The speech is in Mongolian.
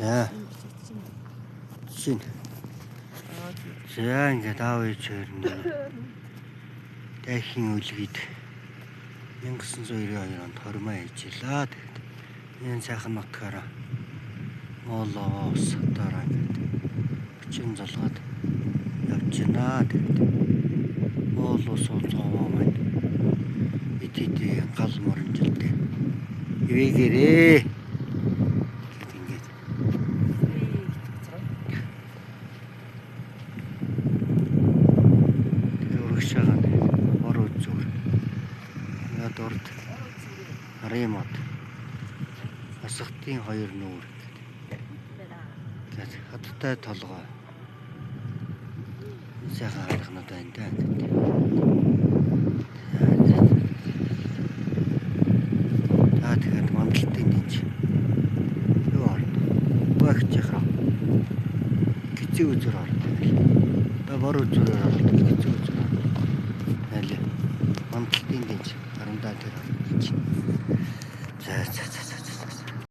Яа. Шин. За ингээд аав ээж хоёрны дахин үлгийд 1992 онд хормоо ээжлээ. Тэгээд энэ сайхан нутгаараа моолоо ус дараа ингээд хүчин залгаад явж байна. Тэгээд моол ус цоомоо маань итээ гал моронжилтэй ивэгэрээ. Дорд Аремот асхтын хоёр нүүр тэгээд хаттай толгой сайхан харахнууд байна да. Тэгээд мандалтын динж юу орно багч яхаа гизээ үзэр орно ба бор үзэрээр орно гизээ үзэр аль мандалтын динж харандаа тэр. За